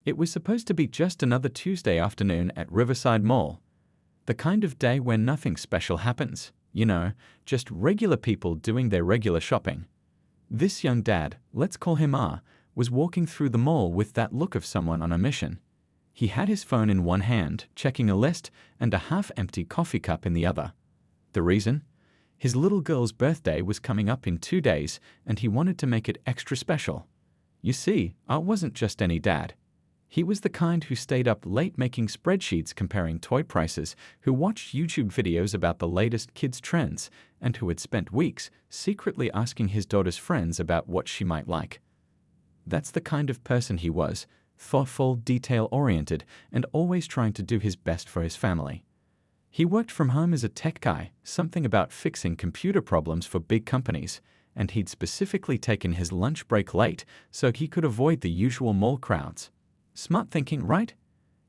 It was supposed to be just another Tuesday afternoon at Riverside Mall. The kind of day where nothing special happens, just regular people doing their regular shopping. This young dad, let's call him R, was walking through the mall with that look of someone on a mission. He had his phone in one hand, checking a list, and a half-empty coffee cup in the other. The reason? His little girl's birthday was coming up in 2 days, and he wanted to make it extra special. You see, R wasn't just any dad. He was the kind who stayed up late making spreadsheets comparing toy prices, who watched YouTube videos about the latest kids' trends, and who had spent weeks secretly asking his daughter's friends about what she might like. That's the kind of person he was, thoughtful, detail-oriented, and always trying to do his best for his family. He worked from home as a tech guy, something about fixing computer problems for big companies, and he'd specifically taken his lunch break late so he could avoid the usual mall crowds. Smart thinking, right?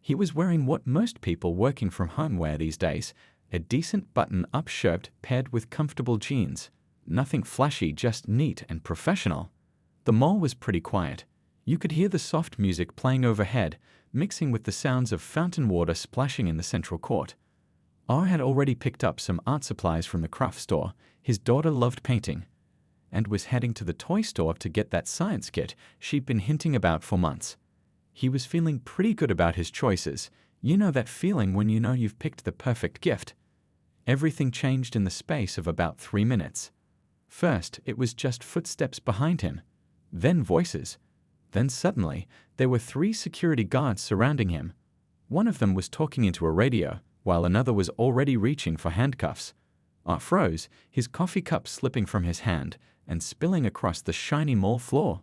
He was wearing what most people working from home wear these days, a decent button-up shirt paired with comfortable jeans. Nothing flashy, just neat and professional. The mall was pretty quiet. You could hear the soft music playing overhead, mixing with the sounds of fountain water splashing in the central court. R had already picked up some art supplies from the craft store. His daughter loved painting, and was heading to the toy store to get that science kit she'd been hinting about for months. He was feeling pretty good about his choices. You know that feeling when you know you've picked the perfect gift. Everything changed in the space of about 3 minutes. First, it was just footsteps behind him, then voices. Then suddenly, there were 3 security guards surrounding him. One of them was talking into a radio, while another was already reaching for handcuffs. Art froze, his coffee cup slipping from his hand and spilling across the shiny mall floor.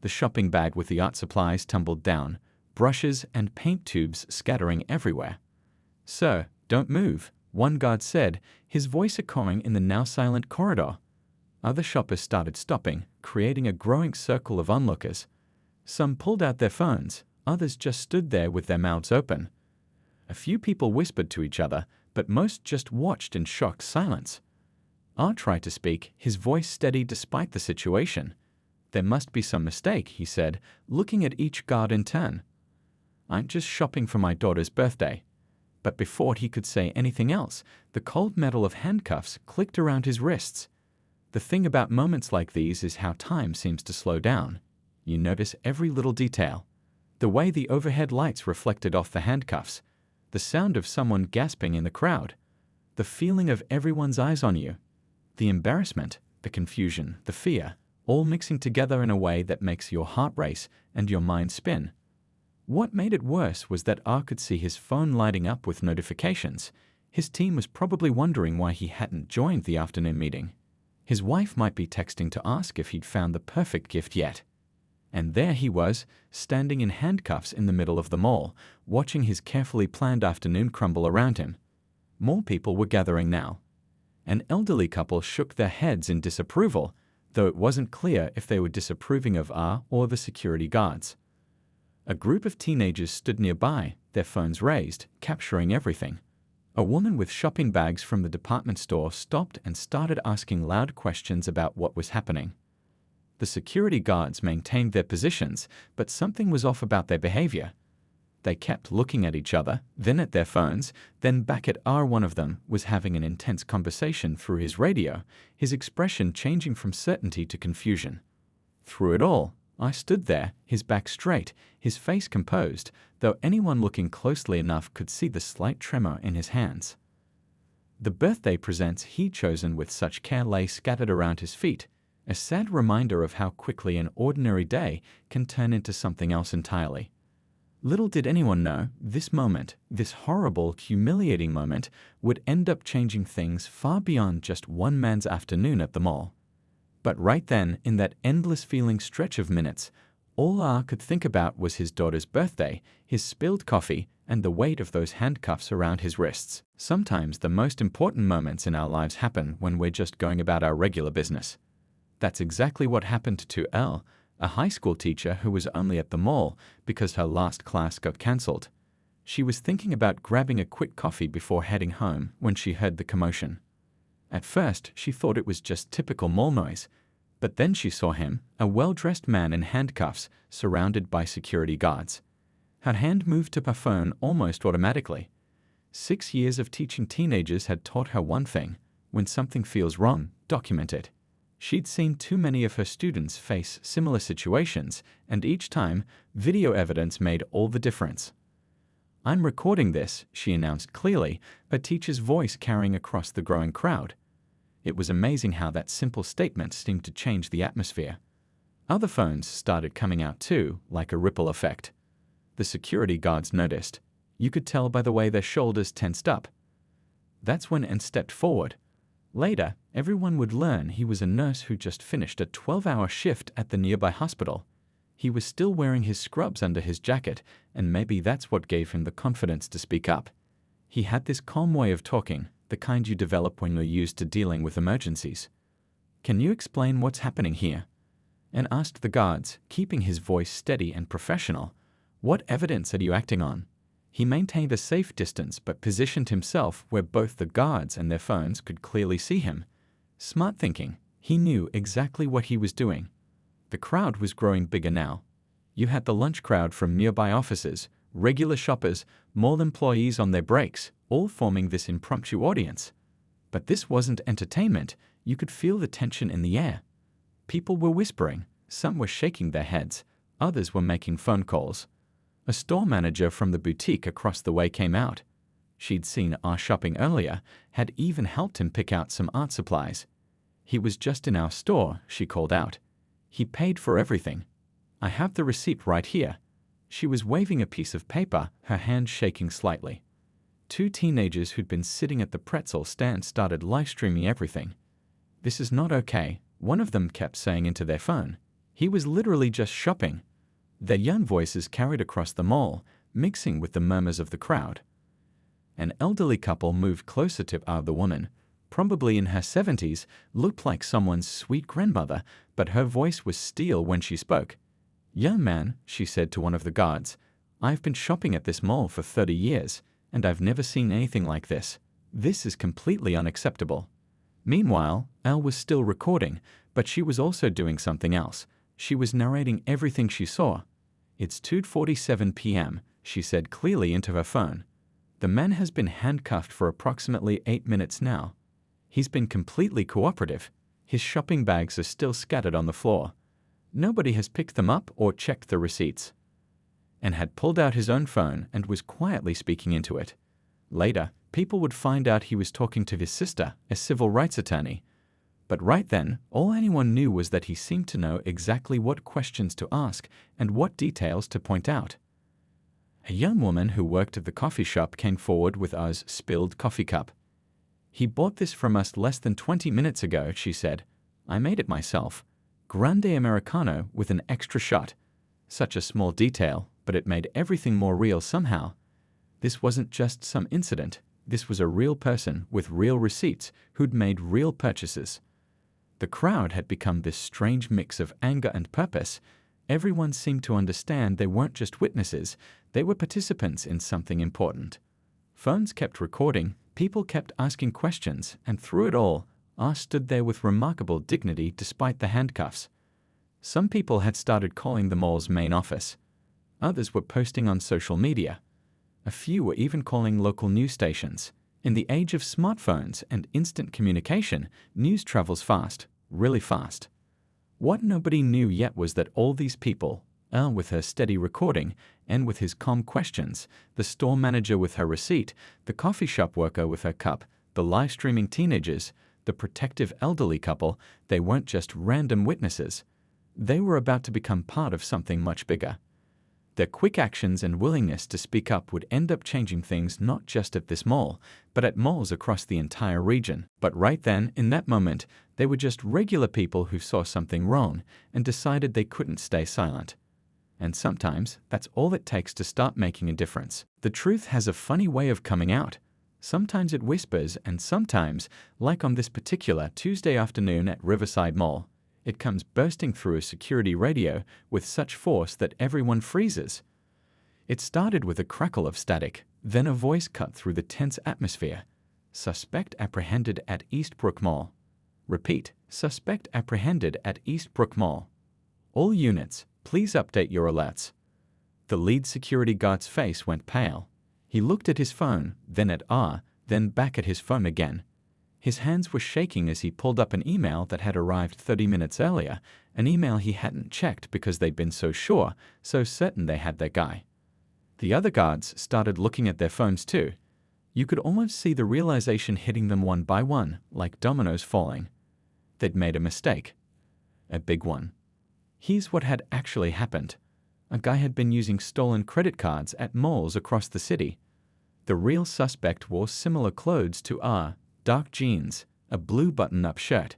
The shopping bag with the art supplies tumbled down, brushes and paint tubes scattering everywhere. "Sir, don't move," one guard said, his voice echoing in the now silent corridor. Other shoppers started stopping, creating a growing circle of onlookers. Some pulled out their phones, others just stood there with their mouths open. A few people whispered to each other, but most just watched in shocked silence. Art tried to speak, his voice steady despite the situation. "There must be some mistake," he said, looking at each guard in turn. "I'm just shopping for my daughter's birthday." But before he could say anything else, the cold metal of handcuffs clicked around his wrists. The thing about moments like these is how time seems to slow down. You notice every little detail. The way the overhead lights reflected off the handcuffs, the sound of someone gasping in the crowd, the feeling of everyone's eyes on you, the embarrassment, the confusion, the fear, all mixing together in a way that makes your heart race and your mind spin. What made it worse was that R could see his phone lighting up with notifications. His team was probably wondering why he hadn't joined the afternoon meeting. His wife might be texting to ask if he'd found the perfect gift yet. And there he was, standing in handcuffs in the middle of the mall, watching his carefully planned afternoon crumble around him. More people were gathering now. An elderly couple shook their heads in disapproval, though it wasn't clear if they were disapproving of R or the security guards. A group of teenagers stood nearby, their phones raised, capturing everything. A woman with shopping bags from the department store stopped and started asking loud questions about what was happening. The security guards maintained their positions, but something was off about their behavior. They kept looking at each other, then at their phones, then back at R. One of them was having an intense conversation through his radio, his expression changing from certainty to confusion. Through it all, I stood there, his back straight, his face composed, though anyone looking closely enough could see the slight tremor in his hands. The birthday presents he'd chosen with such care lay scattered around his feet, a sad reminder of how quickly an ordinary day can turn into something else entirely. Little did anyone know, this moment, this horrible, humiliating moment, would end up changing things far beyond just one man's afternoon at the mall. But right then, in that endless feeling stretch of minutes, all R could think about was his daughter's birthday, his spilled coffee, and the weight of those handcuffs around his wrists. Sometimes the most important moments in our lives happen when we're just going about our regular business. That's exactly what happened to Elle, a high school teacher who was only at the mall because her last class got cancelled. She was thinking about grabbing a quick coffee before heading home when she heard the commotion. At first, she thought it was just typical mall noise, but then she saw him, a well-dressed man in handcuffs, surrounded by security guards. Her hand moved to her phone almost automatically. 6 years of teaching teenagers had taught her one thing: when something feels wrong, document it. She'd seen too many of her students face similar situations, and each time, video evidence made all the difference. "I'm recording this," she announced clearly, a teacher's voice carrying across the growing crowd. It was amazing how that simple statement seemed to change the atmosphere. Other phones started coming out too, like a ripple effect. The security guards noticed. You could tell by the way their shoulders tensed up. That's when Anne stepped forward. Later, everyone would learn he was a nurse who just finished a 12-hour shift at the nearby hospital. He was still wearing his scrubs under his jacket, and maybe that's what gave him the confidence to speak up. He had this calm way of talking, the kind you develop when you're used to dealing with emergencies. "Can you explain what's happening here?" Anne asked the guards, keeping his voice steady and professional. "What evidence are you acting on?" He maintained a safe distance but positioned himself where both the guards and their phones could clearly see him. Smart thinking. He knew exactly what he was doing. The crowd was growing bigger now. You had the lunch crowd from nearby offices, regular shoppers, mall employees on their breaks, all forming this impromptu audience. But this wasn't entertainment. You could feel the tension in the air. People were whispering. Some were shaking their heads. Others were making phone calls. A store manager from the boutique across the way came out. She'd seen our shopping earlier, had even helped him pick out some art supplies. "He was just in our store," she called out. "He paid for everything. I have the receipt right here." She was waving a piece of paper, her hand shaking slightly. 2 teenagers who'd been sitting at the pretzel stand started live-streaming everything. "This is not okay," one of them kept saying into their phone. "He was literally just shopping." Their young voices carried across the mall, mixing with the murmurs of the crowd. An elderly couple moved closer to the woman, probably in her 70s, looked like someone's sweet grandmother, but her voice was steel when she spoke. "Young man," she said to one of the guards, "I've been shopping at this mall for 30 years, and I've never seen anything like this. This is completely unacceptable." Meanwhile, Elle was still recording, but she was also doing something else. She was narrating everything she saw. "It's 2:47 p.m., she said clearly into her phone. "The man has been handcuffed for approximately 8 minutes now. He's been completely cooperative. His shopping bags are still scattered on the floor. Nobody has picked them up or checked the receipts." And had pulled out his own phone and was quietly speaking into it. Later, people would find out he was talking to his sister, a civil rights attorney. But right then, all anyone knew was that he seemed to know exactly what questions to ask and what details to point out. A young woman who worked at the coffee shop came forward with O's spilled coffee cup. "He bought this from us less than 20 minutes ago," she said. "I made it myself. Grande Americano with an extra shot." Such a small detail, but it made everything more real somehow. This wasn't just some incident. This was a real person with real receipts who'd made real purchases. The crowd had become this strange mix of anger and purpose. Everyone seemed to understand they weren't just witnesses, they were participants in something important. Phones kept recording, people kept asking questions, and through it all, R stood there with remarkable dignity despite the handcuffs. Some people had started calling the mall's main office. Others were posting on social media. A few were even calling local news stations. In the age of smartphones and instant communication, news travels fast, really fast. What nobody knew yet was that all these people, Elle with her steady recording, and with his calm questions, the store manager with her receipt, the coffee shop worker with her cup, the live-streaming teenagers, the protective elderly couple, they weren't just random witnesses. They were about to become part of something much bigger. Their quick actions and willingness to speak up would end up changing things not just at this mall, but at malls across the entire region. But right then, in that moment, they were just regular people who saw something wrong and decided they couldn't stay silent. And sometimes, that's all it takes to start making a difference. The truth has a funny way of coming out. Sometimes it whispers, and sometimes, like on this particular Tuesday afternoon at Riverside Mall, it comes bursting through a security radio with such force that everyone freezes. It started with a crackle of static, then a voice cut through the tense atmosphere. "Suspect apprehended at Eastbrook Mall." Repeat, "Suspect apprehended at Eastbrook Mall." "All units, please update your alerts." The lead security guard's face went pale. He looked at his phone, then at R, then back at his phone again. His hands were shaking as he pulled up an email that had arrived 30 minutes earlier, an email he hadn't checked because they'd been so sure, so certain they had their guy. The other guards started looking at their phones too. You could almost see the realization hitting them one by one, like dominoes falling. They'd made a mistake. A big one. Here's what had actually happened. A guy had been using stolen credit cards at malls across the city. The real suspect wore similar clothes to R, dark jeans, a blue button-up shirt.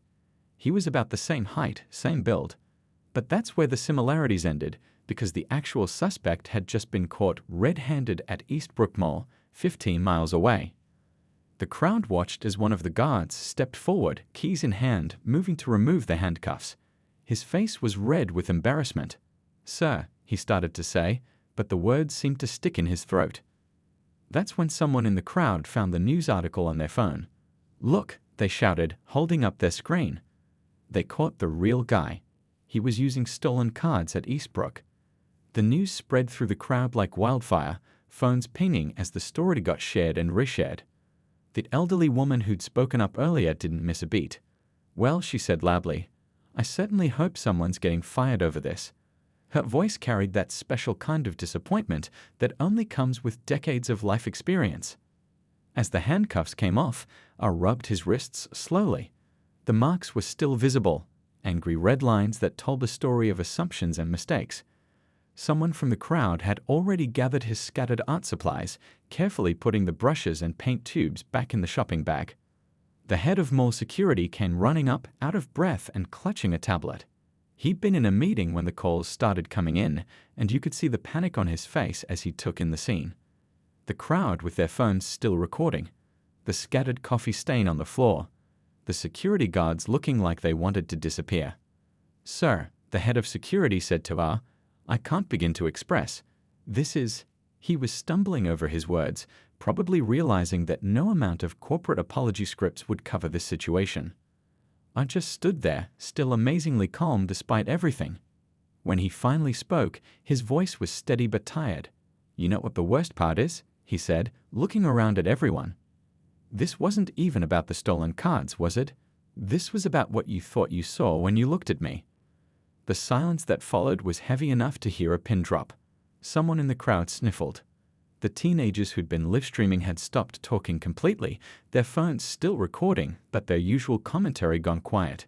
He was about the same height, same build. But that's where the similarities ended, because the actual suspect had just been caught red-handed at Eastbrook Mall, 15 miles away. The crowd watched as one of the guards stepped forward, keys in hand, moving to remove the handcuffs. His face was red with embarrassment. "Sir," he started to say, but the words seemed to stick in his throat. That's when someone in the crowd found the news article on their phone. "Look," they shouted, holding up their screen. They caught the real guy. He was using stolen cards at Eastbrook. The news spread through the crowd like wildfire, phones pinging as the story got shared and reshared. The elderly woman who'd spoken up earlier didn't miss a beat. "Well," she said loudly, "I certainly hope someone's getting fired over this." Her voice carried that special kind of disappointment that only comes with decades of life experience. As the handcuffs came off, I rubbed his wrists slowly. The marks were still visible, angry red lines that told the story of assumptions and mistakes. Someone from the crowd had already gathered his scattered art supplies, carefully putting the brushes and paint tubes back in the shopping bag. The head of mall security came running up, out of breath and clutching a tablet. He'd been in a meeting when the calls started coming in, and you could see the panic on his face as he took in the scene. The crowd with their phones still recording, the scattered coffee stain on the floor, the security guards looking like they wanted to disappear. "Sir," the head of security said to R, "I can't begin to express. This is..." He was stumbling over his words, probably realizing that no amount of corporate apology scripts would cover this situation. I just stood there, still amazingly calm despite everything. When he finally spoke, his voice was steady but tired. "You know what the worst part is?" he said, looking around at everyone. "This wasn't even about the stolen cards, was it? This was about what you thought you saw when you looked at me." The silence that followed was heavy enough to hear a pin drop. Someone in the crowd sniffled. The teenagers who'd been live-streaming had stopped talking completely, their phones still recording, but their usual commentary gone quiet.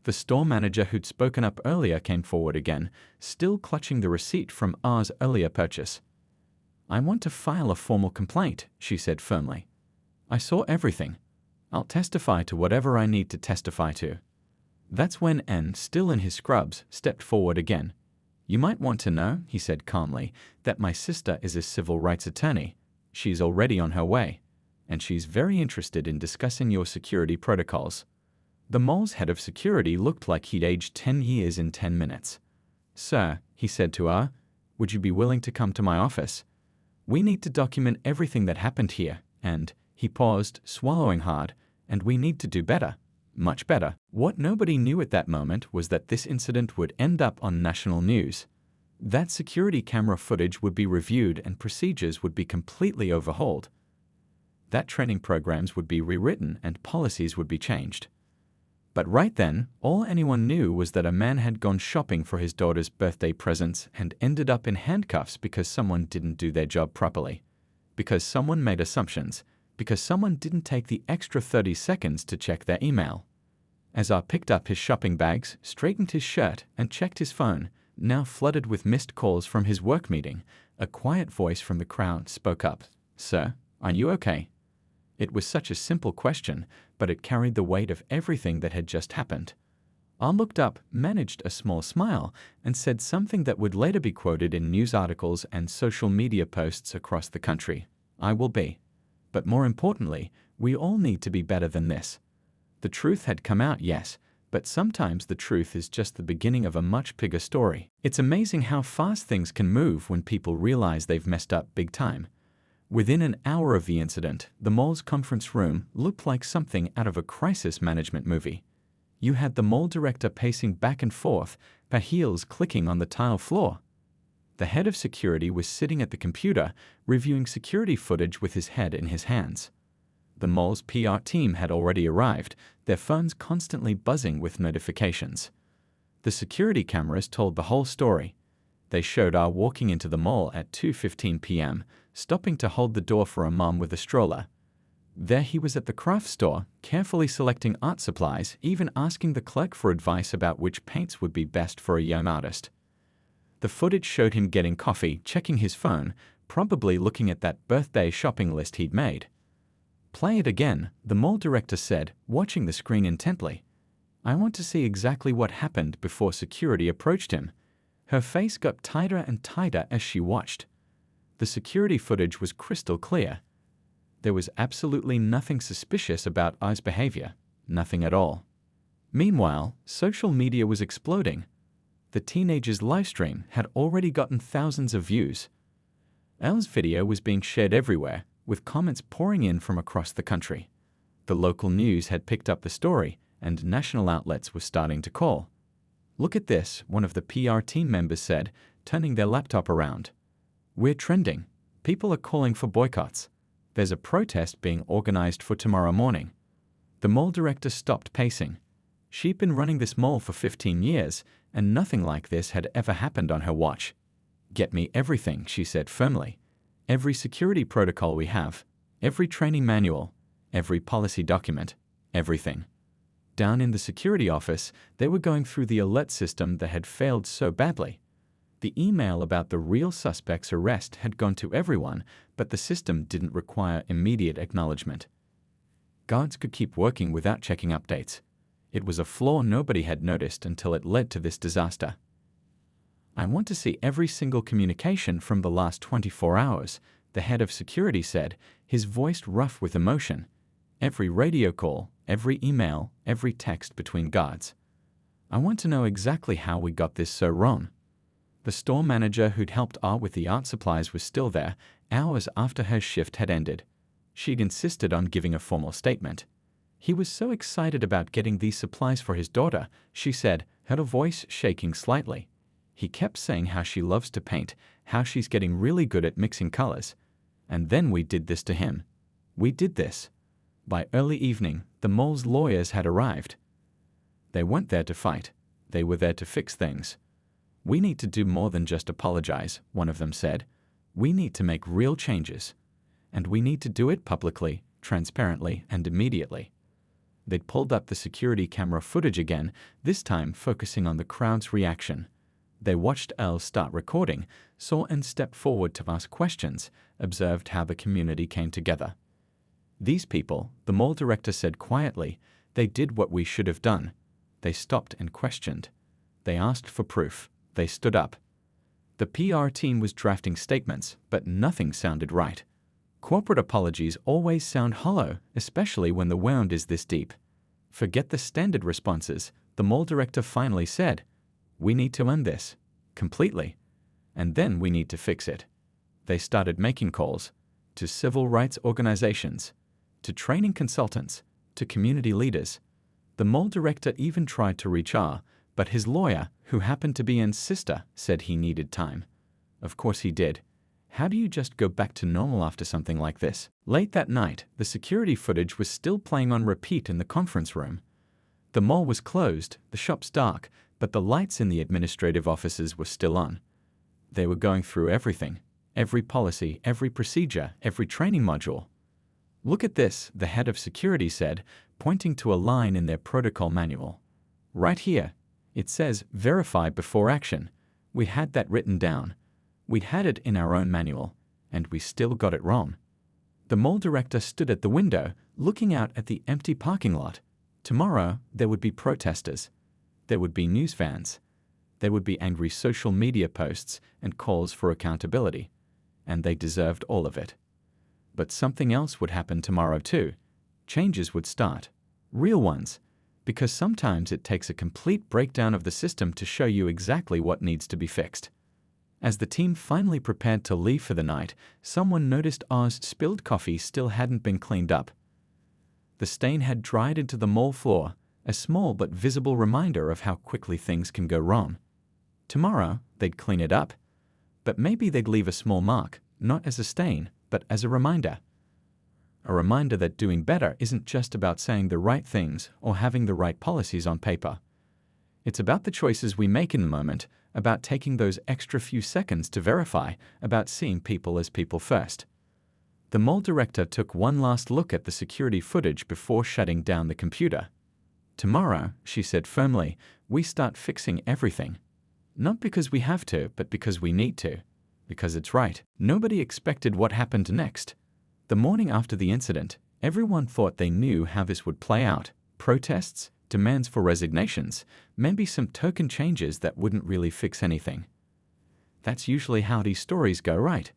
The store manager who'd spoken up earlier came forward again, still clutching the receipt from R's earlier purchase. "I want to file a formal complaint," she said firmly. "I saw everything. I'll testify to whatever I need to testify to." That's when N, still in his scrubs, stepped forward again. "You might want to know," he said calmly, "that my sister is a civil rights attorney. She's already on her way, and she's very interested in discussing your security protocols." The mall's head of security looked like he'd aged 10 years in 10 minutes. "Sir," he said to R, "would you be willing to come to my office? We need to document everything that happened here, and..." He paused, swallowing hard, "and we need to do better. Much better." What nobody knew at that moment was that this incident would end up on national news. That security camera footage would be reviewed and procedures would be completely overhauled. That training programs would be rewritten and policies would be changed. But right then, all anyone knew was that a man had gone shopping for his daughter's birthday presents and ended up in handcuffs because someone didn't do their job properly. Because someone made assumptions. Because someone didn't take the extra 30 seconds to check their email. As I picked up his shopping bags, straightened his shirt, and checked his phone, now flooded with missed calls from his work meeting, a quiet voice from the crowd spoke up. "Sir, are you okay?" It was such a simple question, but it carried the weight of everything that had just happened. I looked up, managed a small smile, and said something that would later be quoted in news articles and social media posts across the country. "I will be. But more importantly, we all need to be better than this." The truth had come out, yes, but sometimes the truth is just the beginning of a much bigger story. It's amazing how fast things can move when people realize they've messed up big time. Within an hour of the incident, the mall's conference room looked like something out of a crisis management movie. You had the mall director pacing back and forth, her heels clicking on the tile floor. The head of security was sitting at the computer, reviewing security footage with his head in his hands. The mall's PR team had already arrived, their phones constantly buzzing with notifications. The security cameras told the whole story. They showed R walking into the mall at 2:15 p.m., stopping to hold the door for a mom with a stroller. There he was at the craft store, carefully selecting art supplies, even asking the clerk for advice about which paints would be best for a young artist. The footage showed him getting coffee, checking his phone, probably looking at that birthday shopping list he'd made. "Play it again," the mall director said, watching the screen intently. "I want to see exactly what happened before security approached him." Her face got tighter and tighter as she watched. The security footage was crystal clear. There was absolutely nothing suspicious about R's behavior, nothing at all. Meanwhile, social media was exploding. The teenager's livestream had already gotten thousands of views. R's video was being shared everywhere, with comments pouring in from across the country. The local news had picked up the story, and national outlets were starting to call. "Look at this," one of the PR team members said, turning their laptop around. "We're trending. People are calling for boycotts. There's a protest being organized for tomorrow morning." The mall director stopped pacing. She'd been running this mall for 15 years, and nothing like this had ever happened on her watch. "Get me everything," she said firmly. "Every security protocol we have, every training manual, every policy document, everything." Down in the security office, they were going through the alert system that had failed so badly. The email about the real suspect's arrest had gone to everyone, but the system didn't require immediate acknowledgement. Guards could keep working without checking updates. It was a flaw nobody had noticed until it led to this disaster. "I want to see every single communication from the last 24 hours, the head of security said, his voice rough with emotion. "Every radio call, every email, every text between guards. I want to know exactly how we got this so wrong." The store manager who'd helped R with the art supplies was still there, hours after her shift had ended. She'd insisted on giving a formal statement. "He was so excited about getting these supplies for his daughter," she said, her voice shaking slightly. "He kept saying how she loves to paint, how she's getting really good at mixing colors. And then we did this to him. We did this." By early evening, the mall's lawyers had arrived. They weren't there to fight. They were there to fix things. "We need to do more than just apologize," one of them said. "We need to make real changes. And we need to do it publicly, transparently, and immediately." They'd pulled up the security camera footage again, this time focusing on the crowd's reaction. They watched Elle start recording, saw and stepped forward to ask questions, observed how the community came together. "These people," the mall director said quietly, "they did what we should have done. They stopped and questioned. They asked for proof. They stood up." The PR team was drafting statements, but nothing sounded right. Corporate apologies always sound hollow, especially when the wound is this deep. "Forget the standard responses," the mall director finally said. "We need to end this. Completely. And then we need to fix it." They started making calls to civil rights organizations, to training consultants, to community leaders. The mall director even tried to reach R, but his lawyer, who happened to be Anne's sister, said he needed time. Of course he did. How do you just go back to normal after something like this? Late that night, the security footage was still playing on repeat in the conference room. The mall was closed, the shops dark, but the lights in the administrative offices were still on. They were going through everything, every policy, every procedure, every training module. "Look at this," the head of security said, pointing to a line in their protocol manual. "Right here. It says, 'Verify before action.' We had that written down. We'd had it in our own manual, and we still got it wrong." The mall director stood at the window, looking out at the empty parking lot. Tomorrow, there would be protesters. There would be news vans. There would be angry social media posts and calls for accountability. And they deserved all of it. But something else would happen tomorrow too. Changes would start. Real ones. Because sometimes it takes a complete breakdown of the system to show you exactly what needs to be fixed. As the team finally prepared to leave for the night, someone noticed R's spilled coffee still hadn't been cleaned up. The stain had dried into the mall floor, a small but visible reminder of how quickly things can go wrong. Tomorrow, they'd clean it up. but maybe they'd leave a small mark, not as a stain, but as a reminder. A reminder that doing better isn't just about saying the right things or having the right policies on paper. It's about the choices we make in the moment, about taking those extra few seconds to verify, about seeing people as people first. The mall director took one last look at the security footage before shutting down the computer. "Tomorrow," she said firmly, "we start fixing everything. Not because we have to, but because we need to. Because it's right." Nobody expected what happened next. The morning after the incident, everyone thought they knew how this would play out. Protests, demands for resignations, maybe some token changes that wouldn't really fix anything. That's usually how these stories go, right?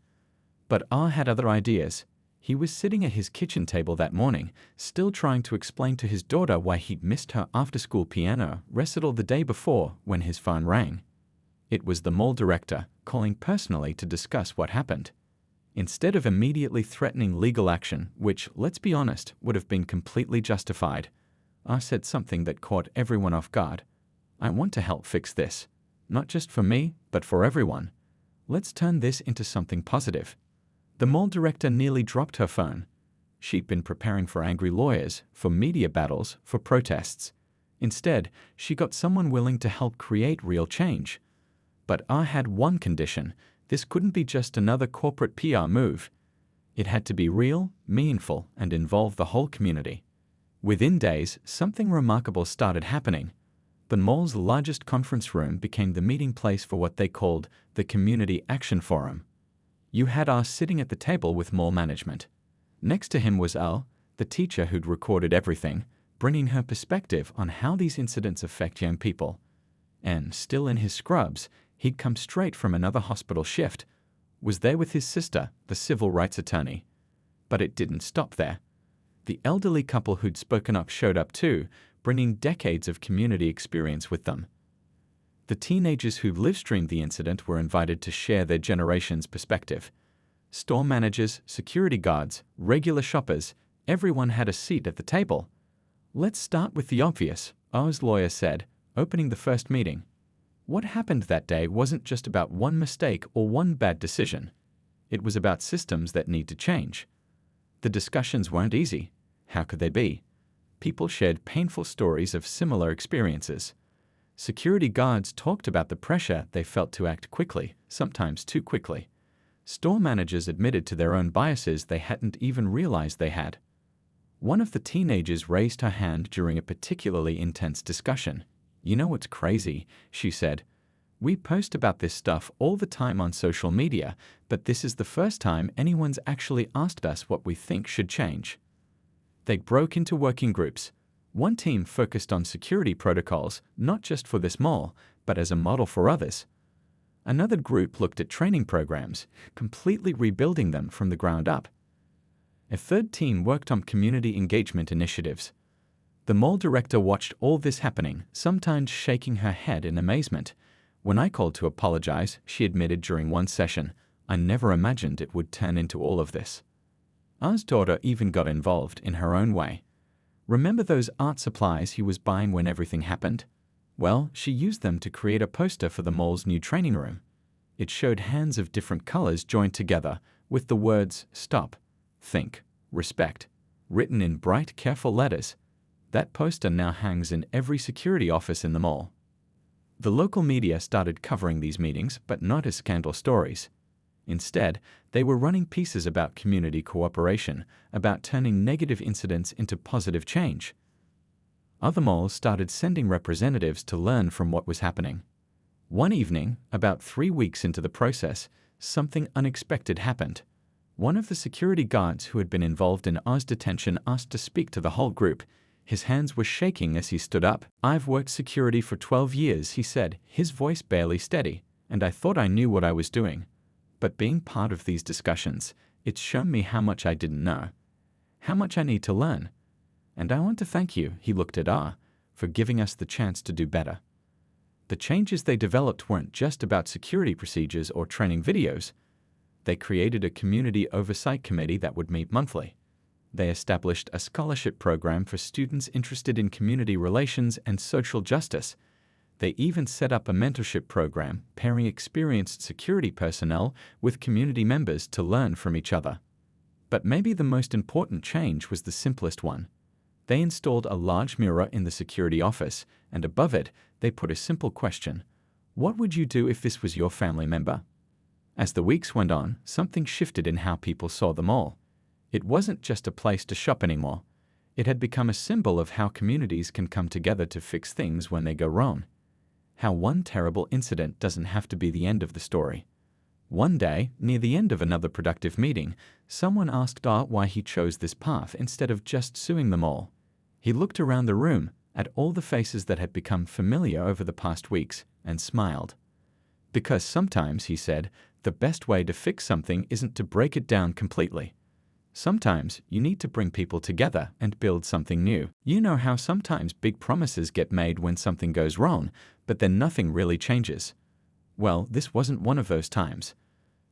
But Ah had other ideas. He was sitting at his kitchen table that morning, still trying to explain to his daughter why he'd missed her after-school piano recital the day before when his phone rang. It was the mall director, calling personally to discuss what happened. Instead of immediately threatening legal action, which, let's be honest, would have been completely justified, Ah said something that caught everyone off guard. "I want to help fix this. Not just for me, but for everyone. Let's turn this into something positive." The mall director nearly dropped her phone. She'd been preparing for angry lawyers, for media battles, for protests. Instead, she got someone willing to help create real change. But Ah had one condition. This couldn't be just another corporate PR move. It had to be real, meaningful, and involve the whole community. Within days, something remarkable started happening. The mall's largest conference room became the meeting place for what they called the Community Action Forum. You had Ah sitting at the table with mall management. Next to him was Al, the teacher who'd recorded everything, bringing her perspective on how these incidents affect young people. And, still in his scrubs, he'd come straight from another hospital shift, was there with his sister, the civil rights attorney. But it didn't stop there. The elderly couple who'd spoken up showed up too, bringing decades of community experience with them. The teenagers who live-streamed the incident were invited to share their generation's perspective. Store managers, security guards, regular shoppers, everyone had a seat at the table. "Let's start with the obvious," Ah's lawyer said, opening the first meeting. What happened that day wasn't just about one mistake or one bad decision. It was about systems that need to change. The discussions weren't easy. How could they be? People shared painful stories of similar experiences. Security guards talked about the pressure they felt to act quickly, sometimes too quickly. Store managers admitted to their own biases they hadn't even realized they had. One of the teenagers raised her hand during a particularly intense discussion. "You know what's crazy?" she said. "We post about this stuff all the time on social media, but this is the first time anyone's actually asked us what we think should change." They broke into working groups. One team focused on security protocols, not just for this mall, but as a model for others. Another group looked at training programs, completely rebuilding them from the ground up. A third team worked on community engagement initiatives. The mall director watched all this happening, sometimes shaking her head in amazement. "When I called to apologize," she admitted during one session, "I never imagined it would turn into all of this." Ah's daughter even got involved in her own way. Remember those art supplies he was buying when everything happened? Well, she used them to create a poster for the mall's new training room. It showed hands of different colors joined together with the words "Stop, Think, Respect" written in bright, careful letters. That poster now hangs in every security office in the mall. The local media started covering these meetings, but not as scandal stories. Instead, they were running pieces about community cooperation, about turning negative incidents into positive change. Other malls started sending representatives to learn from what was happening. One evening, about 3 weeks into the process, something unexpected happened. One of the security guards who had been involved in Ah's detention asked to speak to the whole group. His hands were shaking as he stood up. "I've worked security for 12 years, he said, his voice barely steady, "and I thought I knew what I was doing. But being part of these discussions, it's shown me how much I didn't know, how much I need to learn. And I want to thank you," he looked at Ah, "for giving us the chance to do better." The changes they developed weren't just about security procedures or training videos. They created a community oversight committee that would meet monthly. They established a scholarship program for students interested in community relations and social justice. They even set up a mentorship program pairing experienced security personnel with community members to learn from each other. But maybe the most important change was the simplest one. They installed a large mirror in the security office, and above it, they put a simple question: what would you do if this was your family member? As the weeks went on, something shifted in how people saw the mall. It wasn't just a place to shop anymore. It had become a symbol of how communities can come together to fix things when they go wrong. How one terrible incident doesn't have to be the end of the story. One day, near the end of another productive meeting, someone asked Art why he chose this path instead of just suing them all. He looked around the room at all the faces that had become familiar over the past weeks and smiled. Because sometimes, he said, the best way to fix something isn't to break it down completely. Sometimes you need to bring people together and build something new. You know how sometimes big promises get made when something goes wrong, but then nothing really changes. Well, this wasn't one of those times.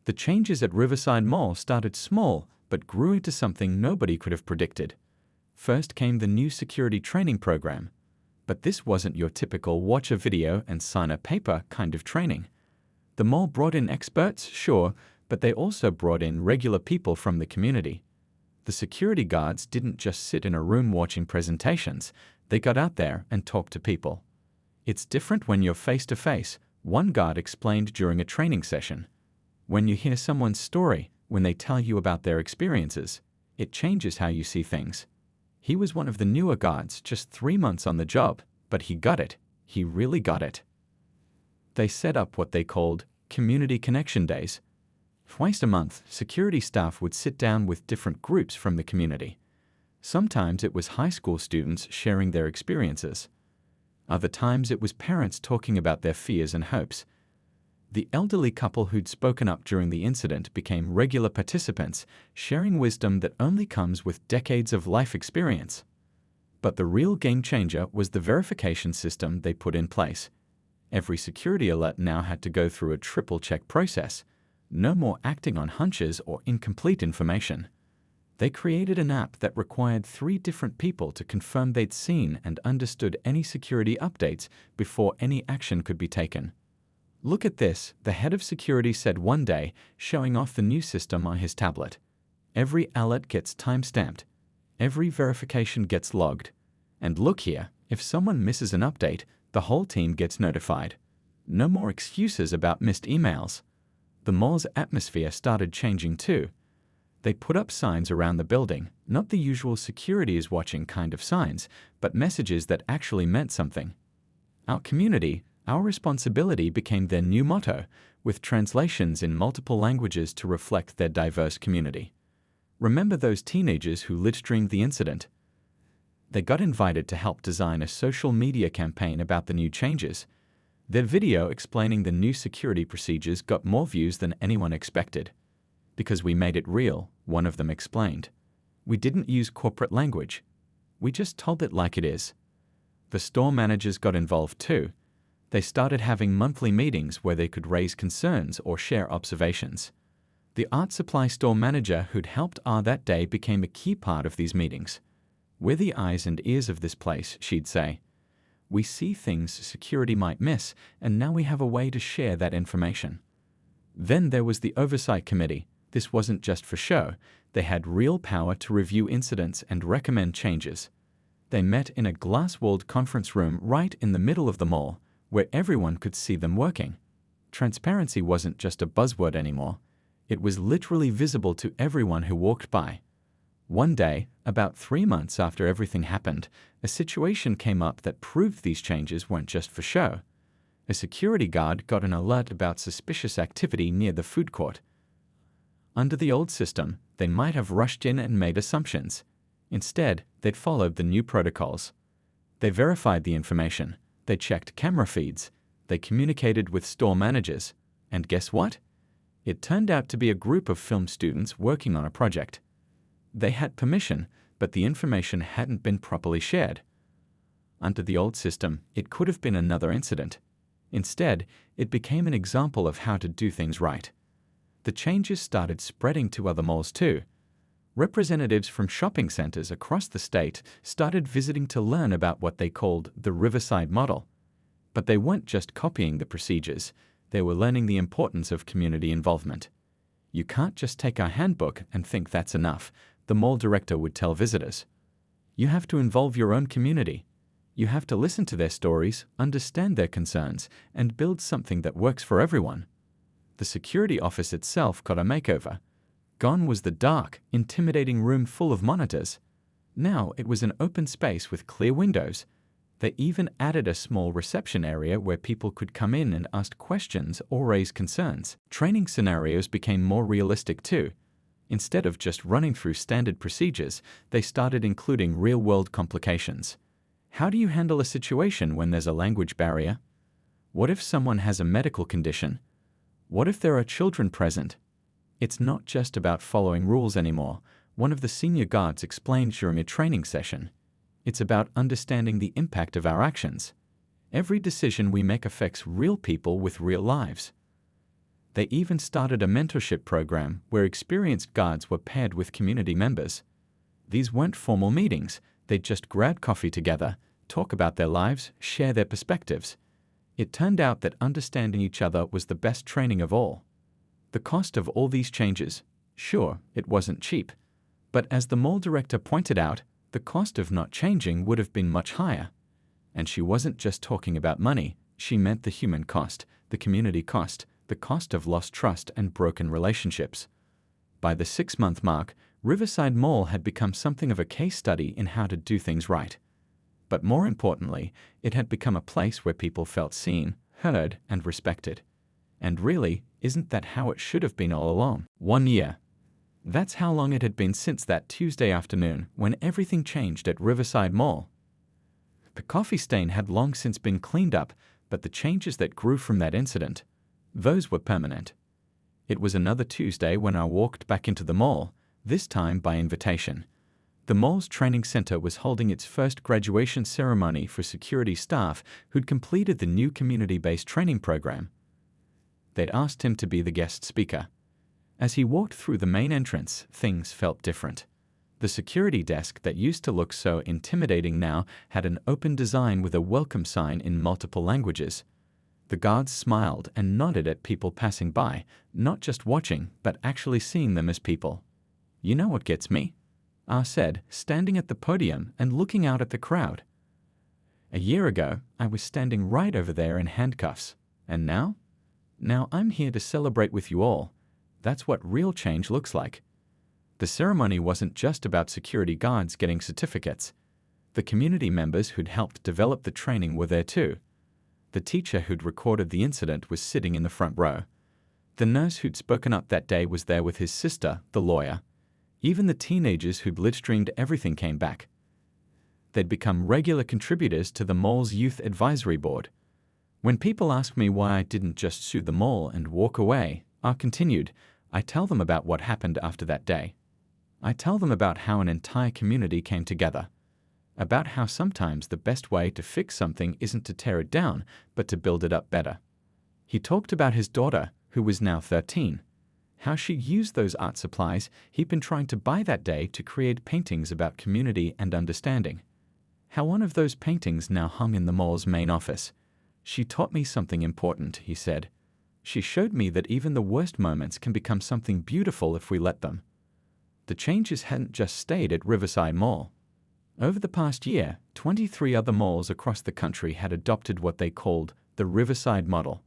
The changes at Riverside Mall started small, but grew into something nobody could have predicted. First came the new security training program. But this wasn't your typical watch a video and sign a paper kind of training. The mall brought in experts, sure, but they also brought in regular people from the community. The security guards didn't just sit in a room watching presentations, they got out there and talked to people. It's different when you're face to face, one guard explained during a training session. When you hear someone's story, when they tell you about their experiences, it changes how you see things. He was one of the newer guards, just 3 months on the job, but he got it. He really got it. They set up what they called Community Connection Days. Twice a month, security staff would sit down with different groups from the community. Sometimes it was high school students sharing their experiences. Other times it was parents talking about their fears and hopes. The elderly couple who'd spoken up during the incident became regular participants, sharing wisdom that only comes with decades of life experience. But the real game changer was the verification system they put in place. Every security alert now had to go through a triple-check process. No more acting on hunches or incomplete information. They created an app that required 3 different people to confirm they'd seen and understood any security updates before any action could be taken. Look at this, the head of security said one day, showing off the new system on his tablet. Every alert gets time-stamped. Every verification gets logged. And look here, if someone misses an update, the whole team gets notified. No more excuses about missed emails. The mall's atmosphere started changing too. They put up signs around the building, not the usual security is watching kind of signs, but messages that actually meant something. Our community, our responsibility became their new motto, with translations in multiple languages to reflect their diverse community. Remember those teenagers who lit-streamed the incident? They got invited to help design a social media campaign about the new changes. Their video explaining the new security procedures got more views than anyone expected. Because we made it real, one of them explained. We didn't use corporate language. We just told it like it is. The store managers got involved too. They started having monthly meetings where they could raise concerns or share observations. The art supply store manager who'd helped R that day became a key part of these meetings. We're the eyes and ears of this place, she'd say. We see things security might miss, and now we have a way to share that information. Then there was the Oversight Committee. This wasn't just for show. They had real power to review incidents and recommend changes. They met in a glass-walled conference room right in the middle of the mall, where everyone could see them working. Transparency wasn't just a buzzword anymore. It was literally visible to everyone who walked by. One day, about 3 months after everything happened, a situation came up that proved these changes weren't just for show. A security guard got an alert about suspicious activity near the food court. Under the old system, they might have rushed in and made assumptions. Instead, they'd followed the new protocols. They verified the information. They checked camera feeds. They communicated with store managers. And guess what? It turned out to be a group of film students working on a project. They had permission, but the information hadn't been properly shared. Under the old system, it could have been another incident. Instead, it became an example of how to do things right. The changes started spreading to other malls too. Representatives from shopping centers across the state started visiting to learn about what they called the Riverside model. But they weren't just copying the procedures, they were learning the importance of community involvement. You can't just take our handbook and think that's enough, the mall director would tell visitors. You have to involve your own community. You have to listen to their stories, understand their concerns, and build something that works for everyone. The security office itself got a makeover. Gone was the dark, intimidating room full of monitors. Now it was an open space with clear windows. They even added a small reception area where people could come in and ask questions or raise concerns. Training scenarios became more realistic too. Instead of just running through standard procedures, they started including real-world complications. How do you handle a situation when there's a language barrier? What if someone has a medical condition? What if there are children present? It's not just about following rules anymore, one of the senior guards explained during a training session. It's about understanding the impact of our actions. Every decision we make affects real people with real lives. They even started a mentorship program where experienced guards were paired with community members. These weren't formal meetings, they'd just grab coffee together, talk about their lives, share their perspectives. It turned out that understanding each other was the best training of all. The cost of all these changes, sure, it wasn't cheap. But as the mall director pointed out, the cost of not changing would have been much higher. And she wasn't just talking about money, she meant the human cost, the community cost, the cost of lost trust and broken relationships. By the 6-month mark, Riverside Mall had become something of a case study in how to do things right. But more importantly, it had become a place where people felt seen, heard, and respected. And really, isn't that how it should have been all along? 1 year. That's how long it had been since that Tuesday afternoon when everything changed at Riverside Mall. The coffee stain had long since been cleaned up, but the changes that grew from that incident, those were permanent. It was another Tuesday when I walked back into the mall, this time by invitation. The mall's training center was holding its first graduation ceremony for security staff who'd completed the new community-based training program. They'd asked him to be the guest speaker. As he walked through the main entrance, things felt different. The security desk that used to look so intimidating now had an open design with a welcome sign in multiple languages. The guards smiled and nodded at people passing by, not just watching, but actually seeing them as people. You know what gets me? Ah said, standing at the podium and looking out at the crowd. A year ago, I was standing right over there in handcuffs. And now? Now I'm here to celebrate with you all. That's what real change looks like. The ceremony wasn't just about security guards getting certificates. The community members who'd helped develop the training were there too. The teacher who'd recorded the incident was sitting in the front row. The nurse who'd spoken up that day was there with his sister, the lawyer. Even the teenagers who'd live-streamed everything came back. They'd become regular contributors to the mall's youth advisory board. When people ask me why I didn't just sue the mall and walk away, I continued, I tell them about what happened after that day. I tell them about how an entire community came together. About how sometimes the best way to fix something isn't to tear it down, but to build it up better. He talked about his daughter, who was now 13. How she used those art supplies he'd been trying to buy that day to create paintings about community and understanding. How one of those paintings now hung in the mall's main office. She taught me something important, he said. She showed me that even the worst moments can become something beautiful if we let them. The changes hadn't just stayed at Riverside Mall. Over the past year, 23 other malls across the country had adopted what they called the Riverside model.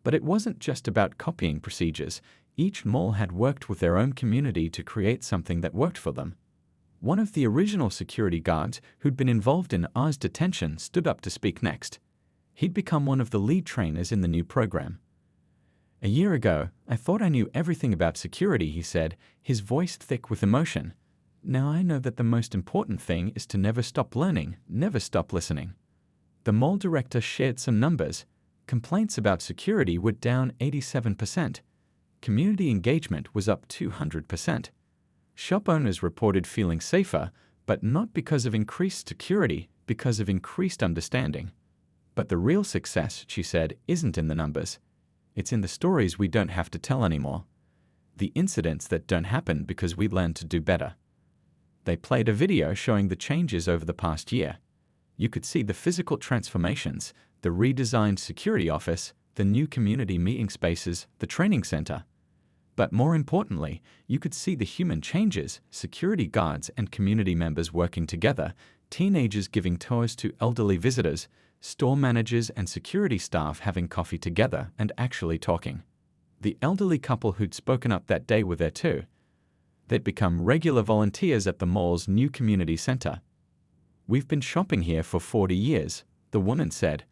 But it wasn't just about copying procedures. Each mall had worked with their own community to create something that worked for them. One of the original security guards who'd been involved in Oz detention stood up to speak next. He'd become one of the lead trainers in the new program. A year ago, I thought I knew everything about security, he said, his voice thick with emotion. Now I know that the most important thing is to never stop learning, never stop listening. The mall director shared some numbers. Complaints about security were down 87%. Community engagement was up 200%. Shop owners reported feeling safer, but not because of increased security, because of increased understanding. But the real success, she said, isn't in the numbers. It's in the stories we don't have to tell anymore. The incidents that don't happen because we learned to do better. They played a video showing the changes over the past year. You could see the physical transformations, the redesigned security office, the new community meeting spaces, the training center. But more importantly, you could see the human changes, security guards and community members working together, teenagers giving tours to elderly visitors, store managers and security staff having coffee together and actually talking. The elderly couple who'd spoken up that day were there too. They'd become regular volunteers at the mall's new community center. "We've been shopping here for 40 years, the woman said.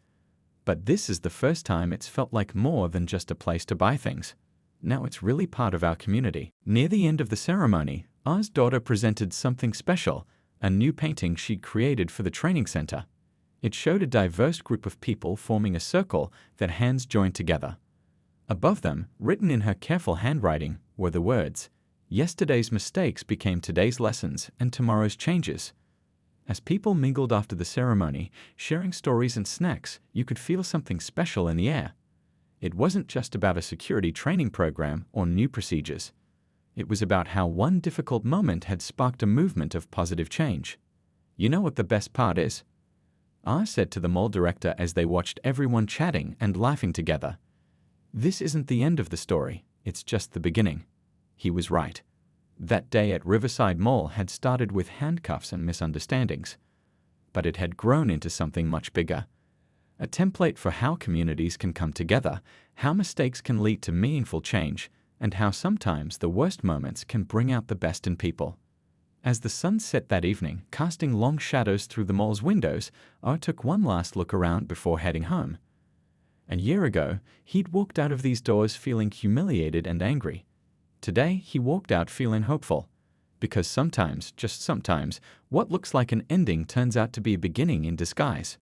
But this is the first time it's felt like more than just a place to buy things. Now it's really part of our community." Near the end of the ceremony, R's daughter presented something special, a new painting she'd created for the training center. It showed a diverse group of people forming a circle, their hands joined together. Above them, written in her careful handwriting, were the words, "Yesterday's mistakes became today's lessons and tomorrow's changes." As people mingled after the ceremony, sharing stories and snacks, you could feel something special in the air. It wasn't just about a security training program or new procedures. It was about how one difficult moment had sparked a movement of positive change. "You know what the best part is?" R said to the mall director as they watched everyone chatting and laughing together. "This isn't the end of the story, it's just the beginning." He was right. That day at Riverside Mall had started with handcuffs and misunderstandings, but it had grown into something much bigger. A template for how communities can come together, how mistakes can lead to meaningful change, and how sometimes the worst moments can bring out the best in people. As the sun set that evening, casting long shadows through the mall's windows, R took one last look around before heading home. A year ago, he'd walked out of these doors feeling humiliated and angry. Today, he walked out feeling hopeful. Because sometimes, just sometimes, what looks like an ending turns out to be a beginning in disguise.